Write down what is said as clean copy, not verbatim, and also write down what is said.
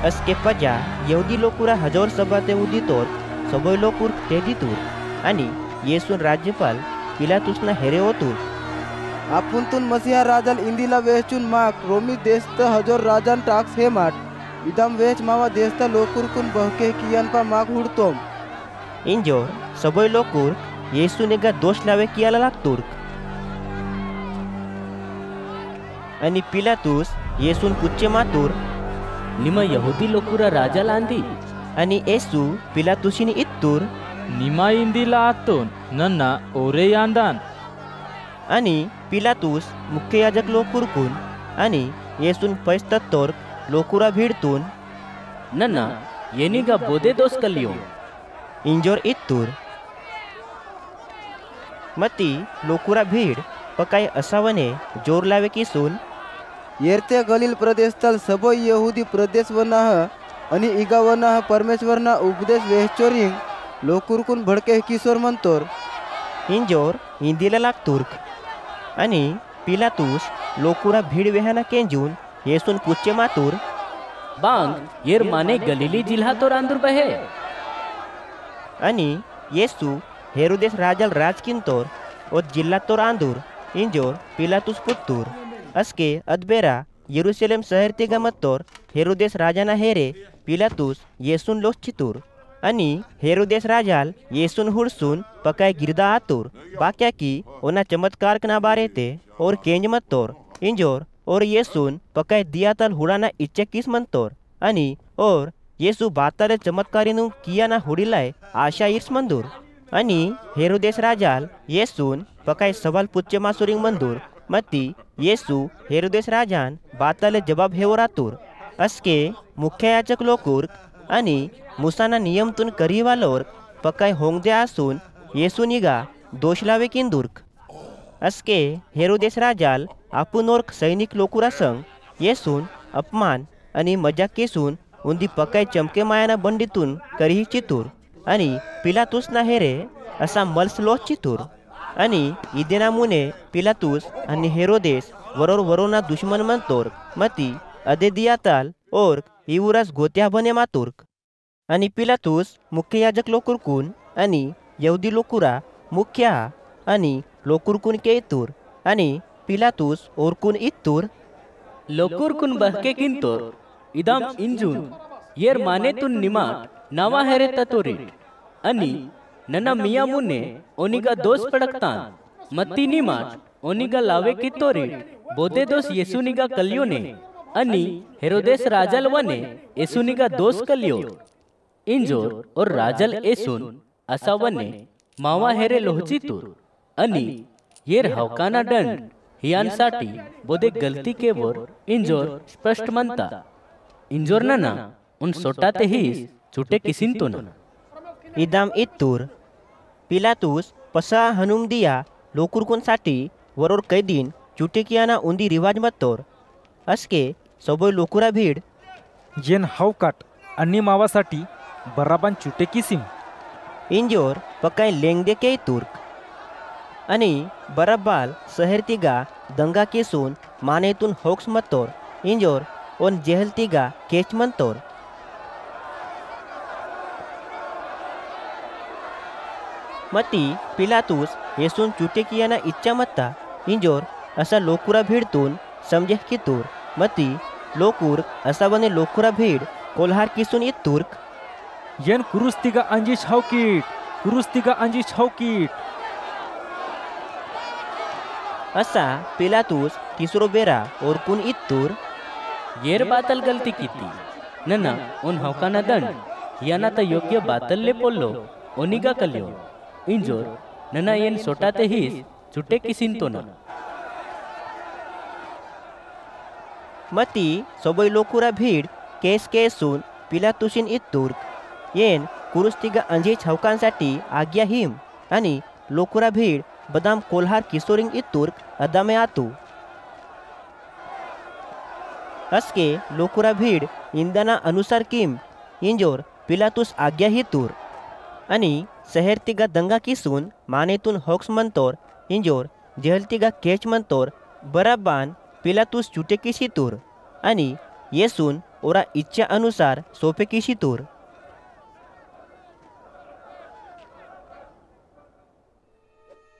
Aske paja Yehudi lokura hajor sabate uditor soboy lokur teditur आणि येसून राज्यपाल पिलातुसना हेरे होतूर. आपुंतून मसीहा राजाल इंदिला वेचून माक रोमी देस्त हजोर राजान टाक्स हे माट इदम वेच मावा देस्ता लोकुरकुन बहके कियान पा माक हुडतोम. इंजोर soboy lokur येसूनेगा दोष लावे कियाला लागतूर. आणि पिलातुस येसून पुच्चे मातूर निम यहुदी लोकुरा राजाला अंदी आणि येसू पिलातुसिनी इत्तूर निमा इंदिला आतून नन्ना ओरे यांदान. आणि पिलातुस मुख्य याजक लोकुरकून आणि येसून पैस्तत्तोर लोकुरा भीडतून नन्ना येनिगा बोदे दोष कलियो इंजोर इत्तूर. मती लोकुरा भीड पकाय असावने जोर लावे किसून येरते गलील प्रदेशतल सबो यहुदी प्रदेश वनाह आणि इगावनाह परमेश्वरना उपदेश वेहचोरिंग लोकुरकुन भडके किशोर मंतोर. इंजोर हिंदीला लागतुर्क आणि पिलातुस लोकुरा भीड वेहाना केंजून येसून पुच्चे मातूर बांग येर माने गलीली जिल्हा तो रांदूर बहे. आणि येसू हेरोदेस राजाल राजकिंतोर और जिल्हा तोर आंदूर इंजोर पिलातुस पुत्तूर. अस्के अदबेरा यरूशलेम शहर ते गमत्तोर हेरोदेस राजाना हेरे पिलातुस येसून लोच्छितूर. आणि हेरोदेस राजाल येसून हुडसून पकाय गिरदा आतूर बाक्या की ओना चमत्कार कना बारे ते और केंज मत्तोर इंजोर और येसून पकाय दियातल हुडाना इच्छे किस मंतोर. आणि और येसू बाताले चमत्कारिनु कियाना हुडिलाय आशा इर्स मंदूर. आणि हेरोदेस राजाल येसून पकाय सवाल पुच्चे मासुरिंग मंदूर मती येसू हेरोदेस राजान बाताले जवाब हेवरातूर. अस्के मुख्य याचक लोकुर आणि मुसाना नियमतून करीवालोर पकाय होंगदे आसून येसू निगा दोष लावे किंदूर्क. अस्के हेरोदेस राजाल आपुनोर्क सैनिक लोकुरा संग येसून अपमान आणि मजाक केसून उंदी पकाय चमके मायाना बंडीतून करीही चितूर. आणि पिलातुसना हेरे असा मल्सलोच चितूर. आणि इदेना मुने पिलातुस आणि हेरोदेस वरोर वरोना दुश्मन मंतोर मती अदे दियाताल और इवुरास गोत्या बने मातुर्क. आणि पिलातुस मुख्य याजक लोकुरकून आणि यहुदी लोकुरा मुख्य आणि लोकुरकून के इतूर. आणि पिलातुस ओरकून इतूर लोकुरकुन बहके किंतोर इदम इंजून येर माने तुन निमाट नावा हेरे ततोरीट. आणि नना मिया मुने ओनिगा दोष पड़कतान मत्ती निमाट ओनिगा लावे कितोरीट बोदे दोष येसुनिगा कलियोने. आणि हेरोदेस राजल वने येसुनिगा दोष कलियो इंजोर और राजल येसून असा वने मावा हेरे लोहचितूर. आणि येर हवकाना दंड हियांसाठी बोदे गलती केवर इंजोर स्पष्ट म्हणता. इंजोर नना उन सोटाते ही छुटे किसिन तो ना इदाम इत्तूर. पिलातुस पसा हनुम दिया लोकुरकुनसाठी वरोर कैदीन चुटेकियाना उंदी रिवाज मत्तोर. अस्के सोबोय लोकुरा भीड जेन हावकाट आणि मावासाठी बराबान चुटे किसिम इंजोर पकाय लेंगदे के तुर्क. आणि बराबाल सहरतिगा दंगा केसून मानेतून होक्स मत्तोर इंजोर ओन जेहलतिगा केच मंतोर. मती पिलातुस येसून चुटेकियाना इच्छा मत्ता इंजोर असा लोकुरा भीडतून समजे कितूर. मती लोकुर असा बने लोकुरा भीड कोल्हार किसून इतूर्क. येन कुरुस्तिगा अंजी छावकीट कुरुस्तिगा अंजी छावकीट असा पिलातुस तिसरो बेरा ओरकून इतूर. येर बातल गलती किती नना उन हवकाना दंड याना त योग्य बातल ले पोल्लो ओनिगा कलियो इंजोर नना येन सोटाते ही छुटे किसिन तो ना. मती सोबोय लोकुरा भीड केस केसून पिलातुसिन इतूर्क. येन कुरुस्तिगा अंजी छावकांसाठी आज्ञा हिम आणि लोकुरा भीड बदाम कोल्हार किशोरिंग इतूर्क अदामे आतू. अस्के लोकुरा भीड इंदाना अनुसार किम इंजोर पिलातुस आज्ञा ही तूर. आणि सहरतिगा दंगा किसून मानेतून होक्स मंतोर इंजोर जेहलतिगा केच मंतोर बराबान पिलातुस चुटे किसी तूर. आणि येसून ओरा इच्छा अनुसार सोपे किशी तोर